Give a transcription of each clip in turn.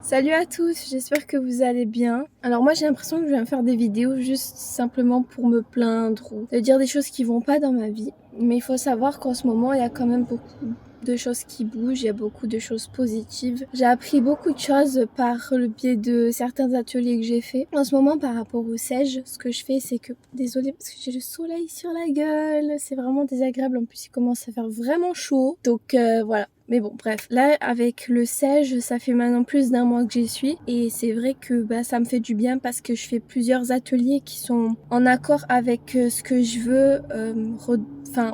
Salut à tous, j'espère que vous allez bien. Alors moi j'ai l'impression que je vais me faire des vidéos juste simplement pour me plaindre ou de dire des choses qui vont pas dans ma vie. Mais il faut savoir qu'en ce moment il y a quand même beaucoup de choses qui bougent, il y a beaucoup de choses positives. J'ai appris beaucoup de choses par le biais de certains ateliers que j'ai fait. En ce moment par rapport au CEJ, ce que je fais c'est que, désolée parce que j'ai le soleil sur la gueule, c'est vraiment désagréable, en plus il commence à faire vraiment chaud. Donc voilà. Mais bon, bref, là, avec le CEJ, ça fait maintenant plus d'un mois que j'y suis. Et c'est vrai que ça me fait du bien parce que je fais plusieurs ateliers qui sont en accord avec ce que je veux,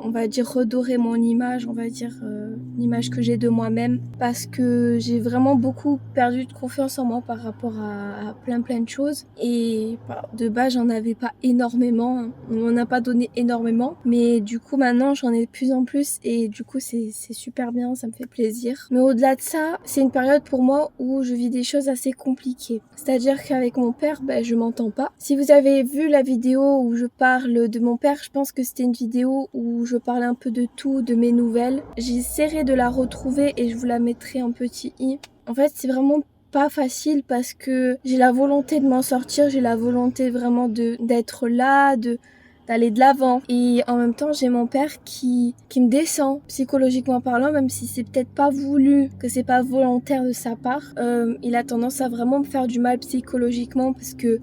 on va dire redorer mon image, l'image que j'ai de moi-même. Parce que j'ai vraiment beaucoup perdu de confiance en moi par rapport à plein de choses. Et de base, j'en avais pas énormément, hein. On m'en a pas donné énormément. Mais du coup, maintenant, j'en ai de plus en plus. Et du coup, c'est super bien, ça me fait plaisir. Mais au-delà de ça, c'est une période pour moi où je vis des choses assez compliquées. C'est-à-dire qu'avec mon père, je m'entends pas. Si vous avez vu la vidéo où je parle de mon père, je pense que c'était une vidéo où je parlais un peu de tout, de mes nouvelles. J'essaierai de la retrouver et je vous la mettrai en petit i. En fait, c'est vraiment pas facile parce que j'ai la volonté de m'en sortir, j'ai la volonté vraiment d'être là, d'aller de l'avant. Et en même temps, j'ai mon père qui me descend, psychologiquement parlant, même si c'est peut-être pas voulu, que c'est pas volontaire de sa part. Il a tendance à vraiment me faire du mal psychologiquement parce que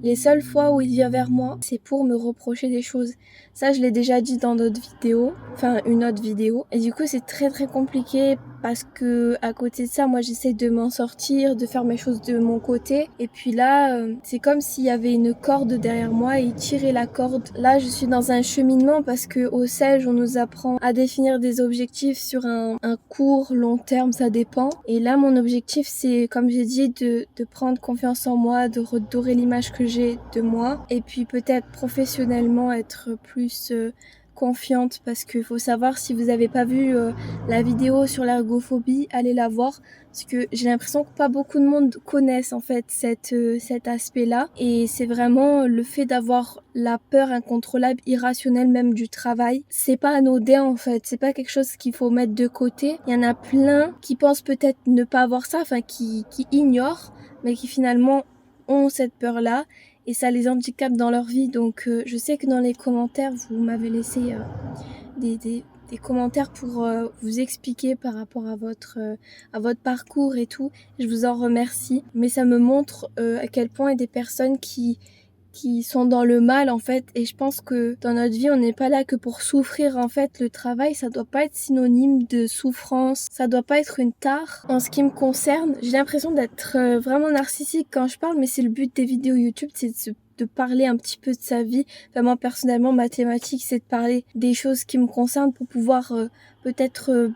les seules fois où il vient vers moi, c'est pour me reprocher des choses. Ça, je l'ai déjà dit dans une autre vidéo. Et du coup, c'est très compliqué parce que à côté de ça, moi, j'essaie de m'en sortir, de faire mes choses de mon côté. Et puis là, c'est comme s'il y avait une corde derrière moi et il tirait la corde. Là, je suis dans un cheminement parce que au CEJ, on nous apprend à définir des objectifs sur un court, long terme, ça dépend. Et là, mon objectif, c'est, comme j'ai dit, de prendre confiance en moi, de redorer l'image que j'ai de moi. Et puis peut-être professionnellement être plus confiante, parce qu'il faut savoir, si vous n'avez pas vu la vidéo sur l'ergophobie, allez la voir, parce que j'ai l'impression que pas beaucoup de monde connaissent en fait cet aspect-là, et c'est vraiment le fait d'avoir la peur incontrôlable, irrationnelle même du travail. C'est pas anodin en fait, c'est pas quelque chose qu'il faut mettre de côté. Il y en a plein qui pensent peut-être ne pas avoir ça, qui ignorent, mais qui finalement ont cette peur-là et ça les handicape dans leur vie. Donc je sais que dans les commentaires, vous m'avez laissé des commentaires pour vous expliquer par rapport à votre parcours et tout. Je vous en remercie. Mais ça me montre à quel point il y a des personnes qui sont dans le mal en fait, et je pense que dans notre vie on n'est pas là que pour souffrir en fait. Le travail, ça doit pas être synonyme de souffrance, ça doit pas être une tare. En ce qui me concerne, j'ai l'impression d'être vraiment narcissique quand je parle, mais c'est le but des vidéos YouTube, c'est de parler un petit peu de sa vie. Enfin, moi personnellement, ma thématique c'est de parler des choses qui me concernent pour pouvoir peut-être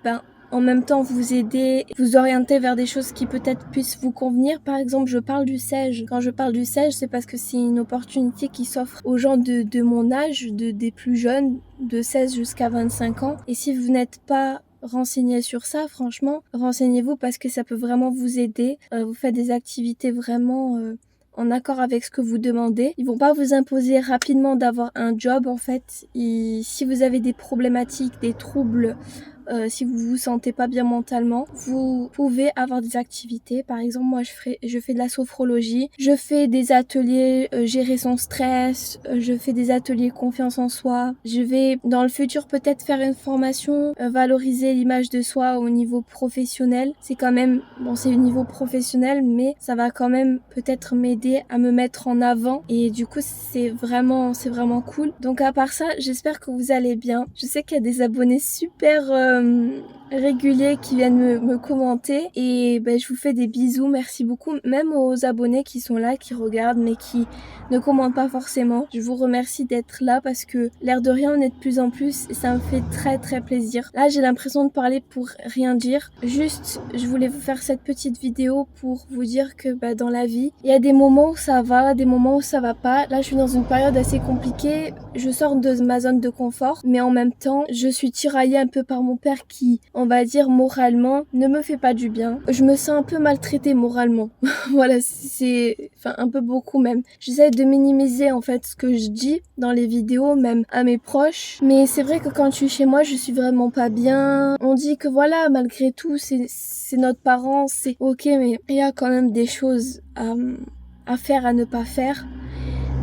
en même temps vous aider, vous orienter vers des choses qui peut-être puissent vous convenir. Par exemple, je parle du CEJ. Quand je parle du CEJ, c'est parce que c'est une opportunité qui s'offre aux gens de mon âge, des plus jeunes, de 16 jusqu'à 25 ans. Et si vous n'êtes pas renseigné sur ça, franchement, renseignez-vous parce que ça peut vraiment vous aider. Vous faites des activités vraiment en accord avec ce que vous demandez. Ils vont pas vous imposer rapidement d'avoir un job en fait. Et si vous avez des problématiques, des troubles, si vous vous sentez pas bien mentalement, vous pouvez avoir des activités. Par exemple, moi je fais de la sophrologie, je fais des ateliers gérer son stress, je fais des ateliers confiance en soi. Je vais dans le futur peut-être faire une formation valoriser l'image de soi au niveau professionnel. C'est quand même c'est au niveau professionnel, mais ça va quand même peut-être m'aider à me mettre en avant, et du coup c'est vraiment cool. Donc à part ça, j'espère que vous allez bien. Je sais qu'il y a des abonnés super réguliers qui viennent me commenter, et je vous fais des bisous, merci beaucoup, même aux abonnés qui sont là, qui regardent mais qui ne commentent pas forcément. Je vous remercie d'être là parce que l'air de rien on est de plus en plus et ça me fait très plaisir. Là j'ai l'impression de parler pour rien dire, juste je voulais vous faire cette petite vidéo pour vous dire que dans la vie il y a des moments où ça va, des moments où ça va pas. Là je suis dans une période assez compliquée, je sors de ma zone de confort, mais en même temps je suis tiraillée un peu par mon père qui on va dire moralement, ne me fait pas du bien. Je me sens un peu maltraitée moralement. Voilà, c'est un peu beaucoup même. J'essaie de minimiser en fait ce que je dis dans les vidéos, même à mes proches. Mais c'est vrai que quand je suis chez moi, je suis vraiment pas bien. On dit que voilà, malgré tout, c'est notre parent, c'est ok, mais il y a quand même des choses à faire, à ne pas faire.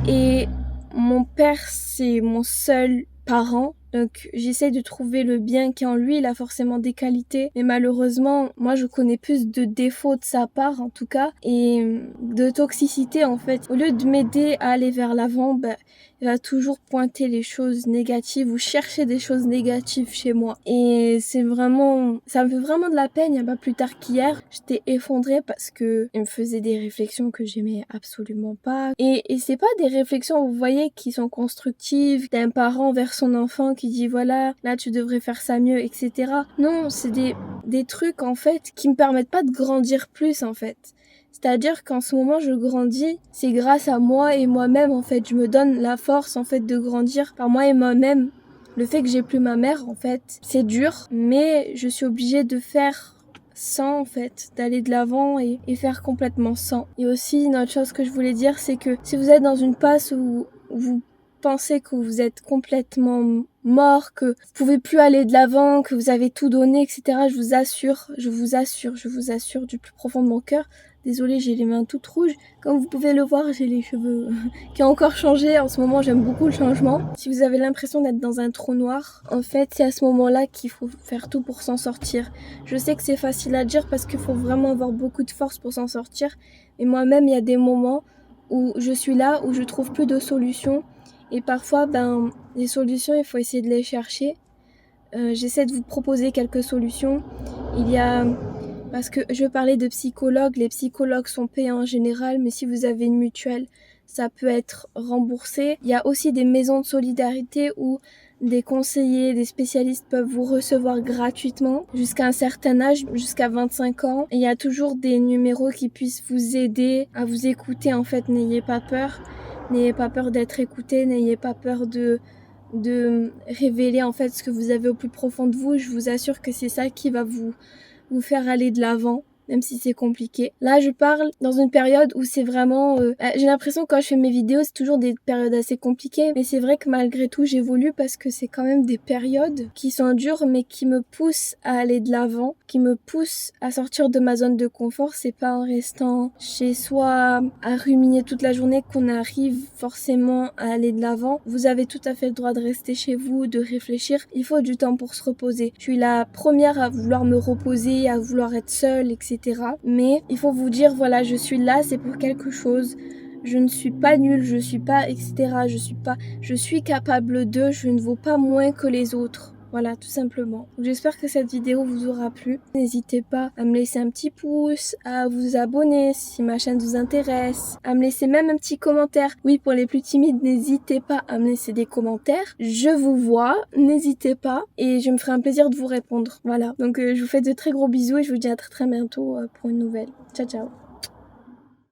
Et mon père, c'est mon seul parent. Donc j'essaie de trouver le bien qui est en lui, il a forcément des qualités, mais malheureusement, moi je connais plus de défauts de sa part en tout cas, et de toxicité en fait. Au lieu de m'aider à aller vers l'avant, il va toujours pointer les choses négatives ou chercher des choses négatives chez moi. Et c'est vraiment, ça me fait vraiment de la peine. Il y a pas plus tard qu'hier, j'étais effondrée parce que il me faisait des réflexions que j'aimais absolument pas. Et c'est pas des réflexions, vous voyez, qui sont constructives d'un parent vers son enfant qui dit voilà, là tu devrais faire ça mieux, etc. Non, c'est des trucs en fait qui me permettent pas de grandir plus en fait. C'est-à-dire qu'en ce moment je grandis, c'est grâce à moi et moi-même en fait. Je me donne la force en fait de grandir par moi et moi-même. Le fait que j'ai plus ma mère en fait, c'est dur, mais je suis obligée de faire sans en fait, d'aller de l'avant et faire complètement sans. Et aussi une autre chose que je voulais dire, c'est que si vous êtes dans une passe où vous pensez que vous êtes complètement mort, que vous pouvez plus aller de l'avant, que vous avez tout donné, etc. Je vous assure du plus profond de mon cœur. Désolée, j'ai les mains toutes rouges. Comme vous pouvez le voir, j'ai les cheveux qui ont encore changé. En ce moment, j'aime beaucoup le changement. Si vous avez l'impression d'être dans un trou noir, en fait, c'est à ce moment-là qu'il faut faire tout pour s'en sortir. Je sais que c'est facile à dire parce qu'il faut vraiment avoir beaucoup de force pour s'en sortir. Et moi-même, il y a des moments où je suis là, où je trouve plus de solutions. Et parfois, les solutions, il faut essayer de les chercher. J'essaie de vous proposer quelques solutions. Parce que je parlais de psychologues, les psychologues sont payés en général, mais si vous avez une mutuelle, ça peut être remboursé. Il y a aussi des maisons de solidarité où des conseillers, des spécialistes peuvent vous recevoir gratuitement jusqu'à un certain âge, jusqu'à 25 ans. Et il y a toujours des numéros qui puissent vous aider à vous écouter. En fait, n'ayez pas peur. N'ayez pas peur d'être écouté, n'ayez pas peur de révéler en fait ce que vous avez au plus profond de vous. Je vous assure que c'est ça qui va vous faire aller de l'avant, même si c'est compliqué. Là, je parle dans une période où c'est vraiment... j'ai l'impression que quand je fais mes vidéos, c'est toujours des périodes assez compliquées. Mais c'est vrai que malgré tout, j'évolue parce que c'est quand même des périodes qui sont dures, mais qui me poussent à aller de l'avant, qui me poussent à sortir de ma zone de confort. C'est pas en restant chez soi à ruminer toute la journée qu'on arrive forcément à aller de l'avant. Vous avez tout à fait le droit de rester chez vous, de réfléchir. Il faut du temps pour se reposer. Je suis la première à vouloir me reposer, à vouloir être seule, etc. Mais il faut vous dire, voilà, je suis là, c'est pour quelque chose. Je ne suis pas nulle, je suis pas, etc. Je suis capable de, je ne vaux pas moins que les autres. Voilà, tout simplement. J'espère que cette vidéo vous aura plu. N'hésitez pas à me laisser un petit pouce, à vous abonner si ma chaîne vous intéresse, à me laisser même un petit commentaire. Oui, pour les plus timides, n'hésitez pas à me laisser des commentaires. Je vous vois, n'hésitez pas et je me ferai un plaisir de vous répondre. Voilà, donc je vous fais de très gros bisous et je vous dis à très très bientôt pour une nouvelle. Ciao, ciao.